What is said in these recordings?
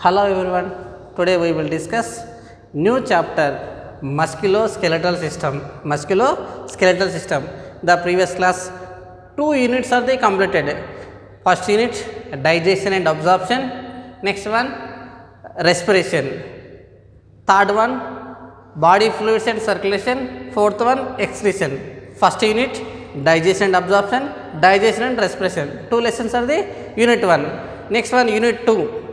Hello everyone. Today we will discuss new chapter musculoskeletal system. Musculoskeletal system. The previous class 2 units are they completed. First unit digestion and absorption. Next one respiration. Third one body fluids and circulation. Fourth one excretion. First unit digestion and absorption, digestion and respiration. 2 lessons are the unit 1. Next one unit 2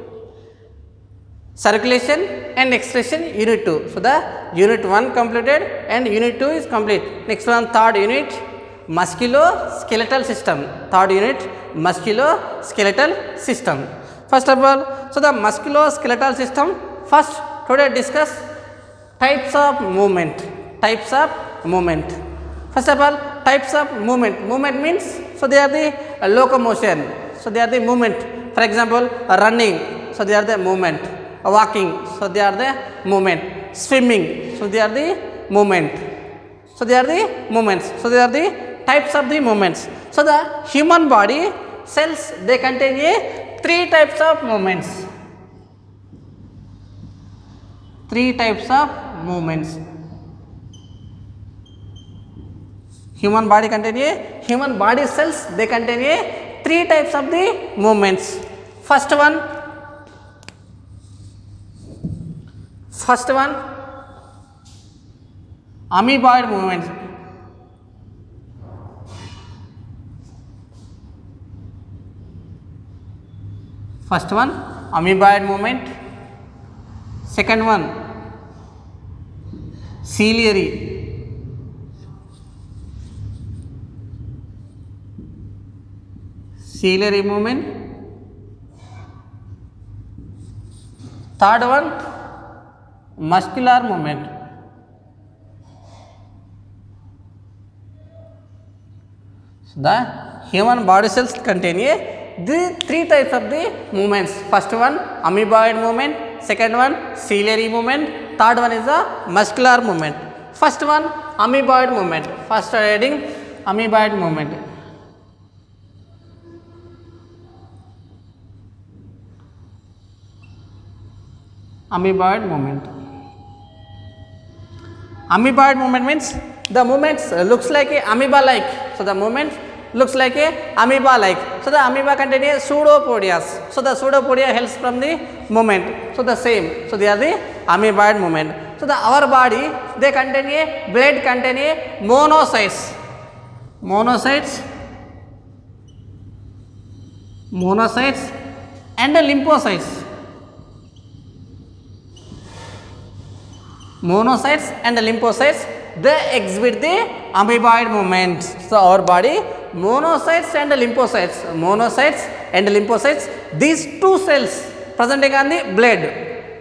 circulation and excretion unit 2. So the unit 1 completed and unit 2 is complete. Next one third unit musculoskeletal system. Third unit musculoskeletal system. First of all, so the musculoskeletal system, first today discuss types of movement. First of all, types of movement. Movement means, so they are the locomotion. So they are the movement. For example, running. So they are the movement. Walking. So they are the movement. Swimming. So they are the movement. So they are the movements. So they are the types of the movements. So the human body cells, they contain a 3 types of movements. 3 types of movements. Human body contain a human body cells, they contain a 3 types of the movements. First one amoeboid movements. First one amoeboid movement. Second one ciliary. Ciliary movement. Third one muscular movement. So the human body cells contain the 3 types of the movements. First one amoeboid movement, second one ciliary movement, third one is the muscular movement. First one amoeboid movement. First reading amoeboid movement. Amoeboid movement. Amoeboid movement means the movements looks like a amoeba like. So the movement looks like a amoeba like. So the amoeba contain a pseudopodia. So the pseudopodia helps from the movement. So the same. So they are the amoeboid movement. So the our body, they contain a blood contain a monocytes and lymphocytes. Monocytes and lymphocytes, they exhibit the amoeboid movements. So our body monocytes and lymphocytes, these 2 cells presenting on the blood,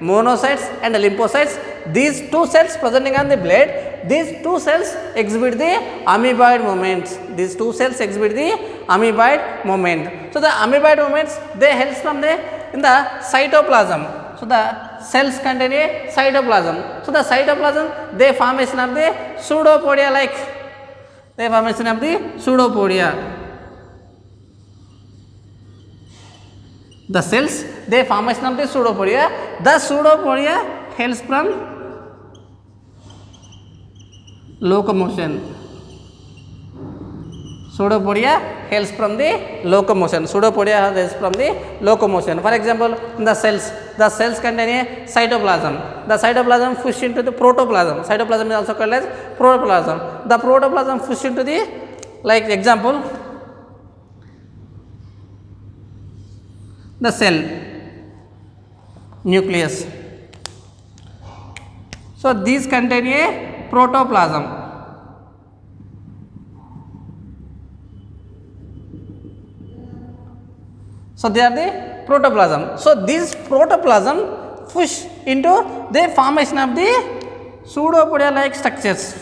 monocytes and lymphocytes, these 2 cells presenting on the blood, these 2 cells exhibit the amoeboid movements. These 2 cells exhibit the amoeboid movement. So the amoeboid movements, they help from the in the cytoplasm. So the cells contain a cytoplasm. So the cytoplasm, they formation of the pseudopodia like. The cells, they formation of the pseudopodia. The pseudopodia helps from locomotion. Pseudopodia helps from the locomotion. For example, in the cells contain a cytoplasm. The cytoplasm push into the protoplasm. Cytoplasm is also called as protoplasm. The protoplasm push into the, like example, the cell nucleus. So these contain a protoplasm. So they are the protoplasm. So this protoplasm push into the formation of the pseudopodia like structures.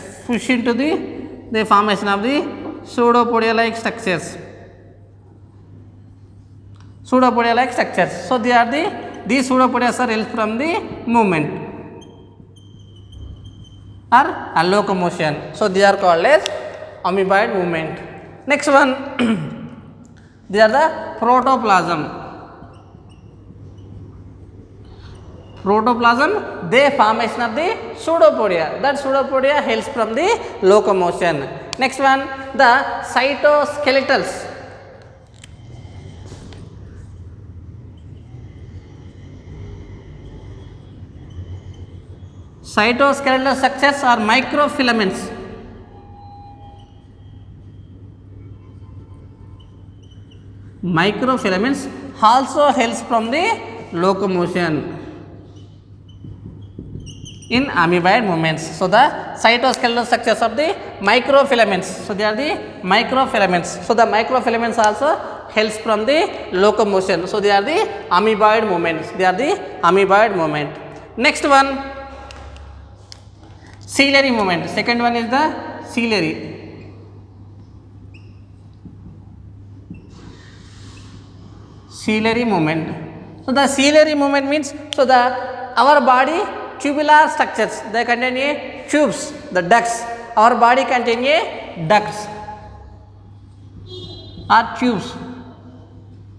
So they are these pseudopodia are help from the movement or locomotion. So they are called as amoeboid movement. Next one they are the protoplasm. Protoplasm, the formation of the pseudopodia. That pseudopodia helps from the locomotion. Next one, the cytoskeletals. Cytoskeletal structures are microfilaments. Microfilaments also helps from the locomotion in amoeboid movements. So the cytoskeletal structures of the microfilaments. So they are the microfilaments. So the microfilaments also helps from the locomotion. So they are the amoeboid movements. They are the amoeboid movement. Next one, ciliary movement. Second one is the ciliary. Ciliary movement. So the ciliary movement means, so the our body tubular structures, they contain a tubes, the ducts. Our body contain a ducts or tubes.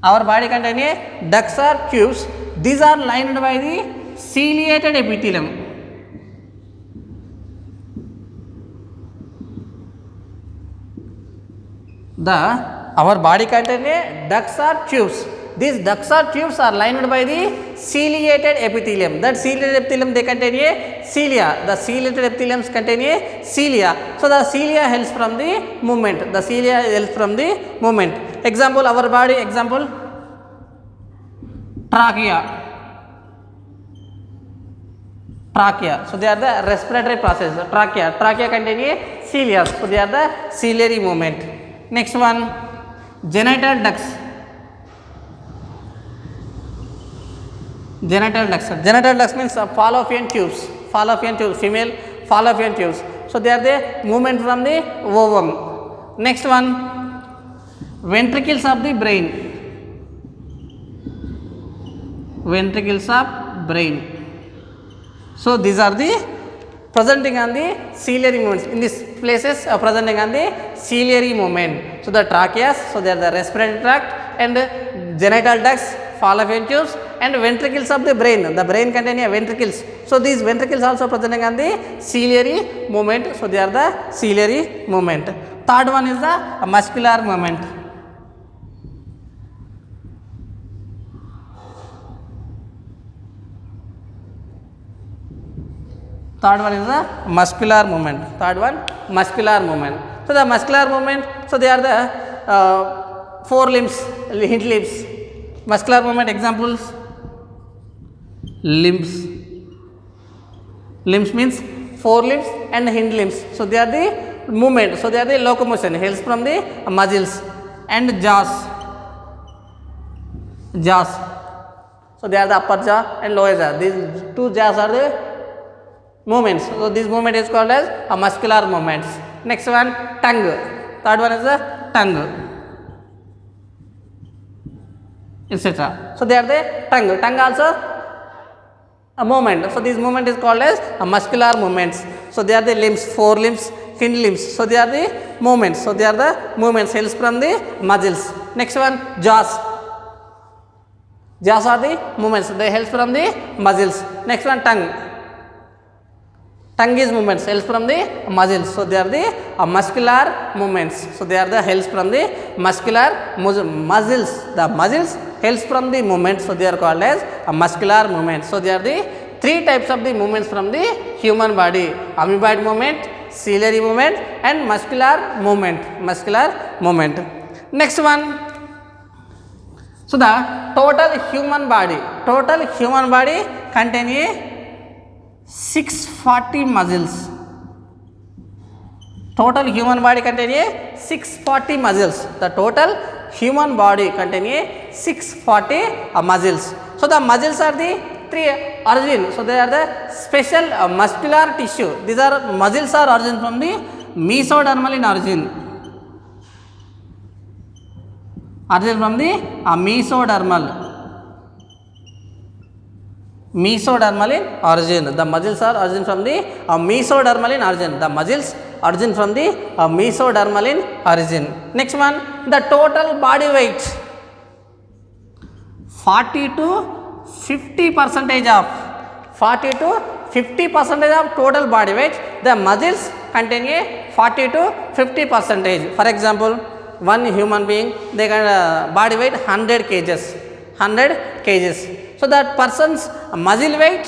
Our body contain a ducts or tubes. These are lined by the ciliated epithelium. Our body contain a ducts or tubes. These ducts or tubes are lined by the ciliated epithelium. That ciliated epithelium, they contain a cilia. The ciliated epitheliums contain a cilia. So the cilia helps from the movement. The cilia helps from the movement. Example, our body, example, trachea. Trachea. So they are the respiratory process. Trachea. Trachea contain a cilia. So they are the ciliary movement. Next one, genital ducts. Genital ducts. Genital ducts means fallopian tubes. Fallopian tubes, female fallopian tubes. So they are the movement from the ovum. Next one, ventricles of the brain. Ventricles of brain. So these are the presenting on the ciliary movements. In these places presenting on the ciliary movement. So the tracheas, so they are the respiratory tract, and genital ducts, fallopian tubes, and ventricles of the brain. The brain contain a ventricles. So these ventricles also presenting on the ciliary movement. So they are the ciliary movement. Third one is the muscular movement. Third one is the muscular movement. Third one, muscular movement. So the muscular movement, so they are the forelimbs, hind limbs. Muscular movement examples, limbs. Limbs means forelimbs and hind limbs. So they are the movement. So they are the locomotion, helps from the muscles. And jaws. Jaws. So they are the upper jaw and lower jaw. These two jaws are the movements. So this movement is called as a muscular movements. Next one, tongue. Third one is the tongue, etc. So they are the tongue. Tongue also a movement. So this movement is called as a muscular movements. So they are the limbs, forelimbs, hind limbs. So they are the movements. So they are the movements, helps from the muscles. Next one, jaws. Jaws are the movements. They help from the muscles. Next one, tongue. Tongue is movements, helps from the muscles. So they are the muscular movements. So they are the helps from the muscular muscles. The muscles helps from the movements. So they are called as a muscular movement. So they are the three types of the movements from the human body: amoeboid movement, ciliary movement, and muscular movement. Muscular movement. Next one. So the total human body contain a 640 muscles. Total human body contain a 640 muscles. The total human body contain a 640 muscles. So the muscles are the three origin. So they are the special muscular tissue. These are muscles are origin from the mesodermal in origin. Origin from the mesodermal. Mesodermal in origin. The muscles are origin from the mesodermal in origin. The muscles origin from the mesodermal in origin. Next one, the total body weight. 40 to 50% of 40 to 50% of total body weight. The muscles contain a 40 to 50%. For example, one human being, they can body weight 100 kgs, 100 kgs. So that person's muscle weight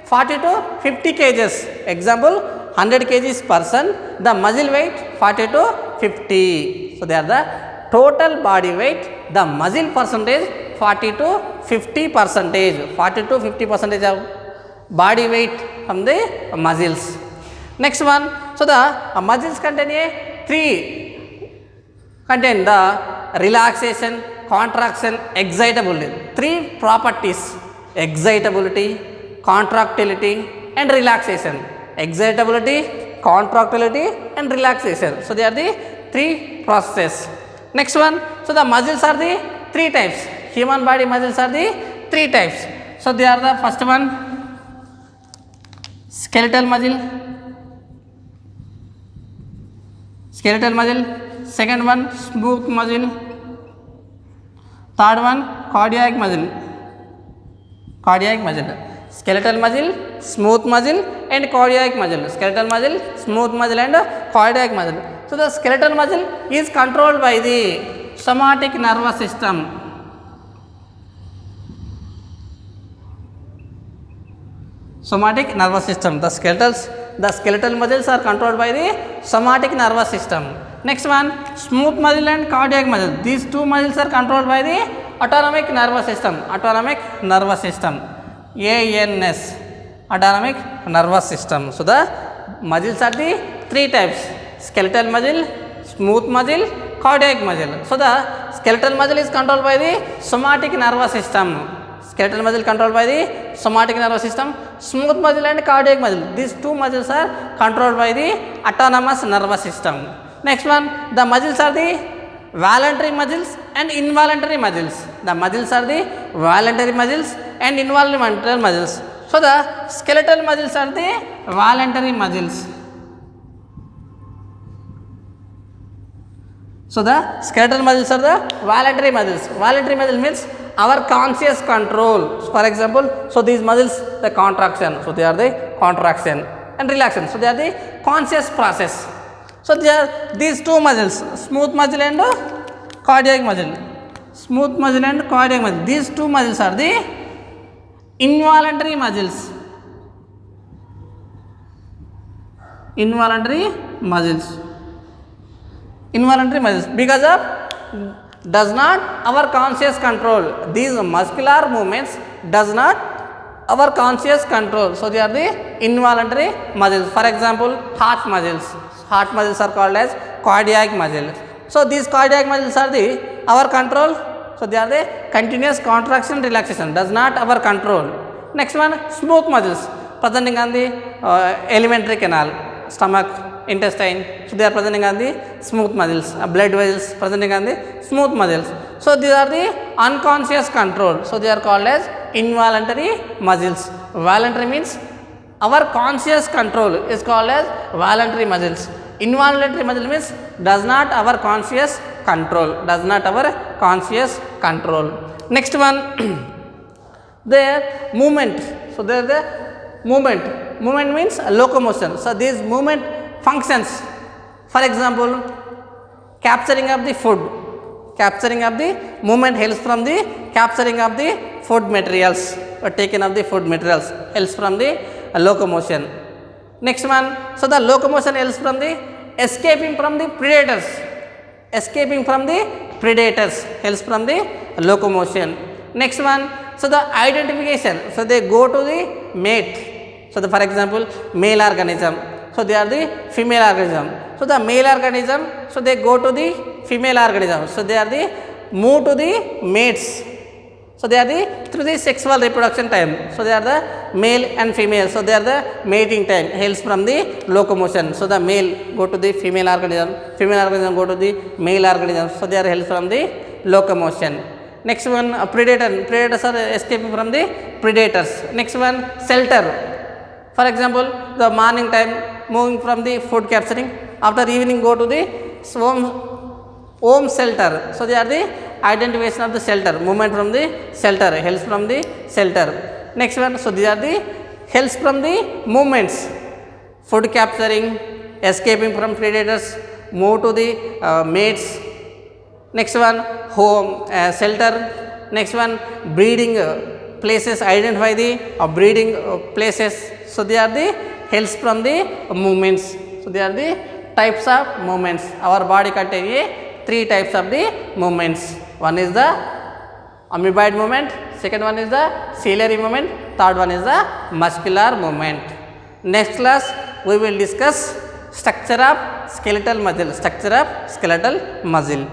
40 to 50 kgs. Example, 100 kgs person, the muscle weight 40 to 50. So they are the total body weight, the muscle percentage 40 to 50%. 40 to 50% of body weight from the muscles. Next one, so the muscles contain the relaxation, contraction, excitability. 3 properties: excitability, contractility and relaxation. Excitability, contractility and relaxation. So they are the 3 processes. Next one, so the muscles are the 3 types. Human body muscles are the 3 types. So they are the first one, skeletal muscle, second one smooth muscle, third one cardiac muscle. Skeletal muscle, smooth muscle and cardiac muscle. Skeletal muscle, smooth muscle and cardiac muscle. So the skeletal muscle is controlled by the somatic nervous system. Somatic nervous system. The skeletal muscles are controlled by the somatic nervous system. Next one, smooth muscle and cardiac muscle. These 2 muscles are controlled by the autonomic nervous system. ANS, autonomic nervous system. So the muscles are the 3 types: skeletal muscle, smooth muscle, cardiac muscle. So the skeletal muscle is controlled by the somatic nervous system. Skeletal muscle controlled by the somatic nervous system. Smooth muscle and cardiac muscle, these 2 muscles are controlled by the autonomous nervous system. Next one, the muscles are the voluntary muscles and involuntary muscles. The muscles are the voluntary muscles and involuntary muscles. So the skeletal muscles are the voluntary muscles. So the skeletal muscles are the voluntary muscles. Voluntary muscle means our conscious control. So for example, so these muscles, the contraction, so they are the contraction and relaxation. So they are the conscious process. So they are these 2 muscles, smooth muscle and cardiac muscle. Smooth muscle and cardiac muscle. These 2 muscles are the involuntary muscles. Involuntary muscles because of does not our conscious control. These muscular movements does not our conscious control. So they are the involuntary muscles. For example, heart muscles are called as cardiac muscles. So these cardiac muscles are the our control. So they are the continuous contraction, relaxation, does not our control. Next one, smooth muscles presenting on the alimentary canal, stomach, intestine. So they are presenting on the smooth muscles. Blood vessels presenting on the smooth muscles. So these are the unconscious control. So they are called as involuntary muscles. Voluntary means our conscious control is called as voluntary muscles. Involuntary muscle means does not our conscious control. Next one, their movement. So there the movement means locomotion. So these movement functions, for example, capturing of the food, movement helps from the capturing of the food materials, or taken of the food materials helps from the locomotion. Next one, so the locomotion helps from the escaping from the predators. Helps from the locomotion. Next one, so the identification. So they go to the mate. So the, for example, male organism. So they are the female organism. So the male organism, so they go to the female organism. So they are the move to the mates. So they are the through the sexual reproduction time. So they are the male and female. So they are the mating time, helps from the locomotion. So the male go to the female organism, female organism go to the male organism. So they are helps from the locomotion. Next one, predators are escaping from the predators. Next one, shelter. For example, the morning time moving from the food capturing, after evening go to the home shelter. So they are the identification of the shelter, movement from the shelter, helps from the shelter. Next one, so these are the helps from the movements, food capturing, escaping from predators, move to the mates. Next one, home, shelter. Next one, breeding places, identify the breeding places. So they are the helps from the movements. So they are the types of movements. Our body contains 3 types of the movements. One is the amoeboid movement, second one is the ciliary movement, third one is the muscular movement. Next class we will discuss structure of skeletal muscle, structure of skeletal muscle.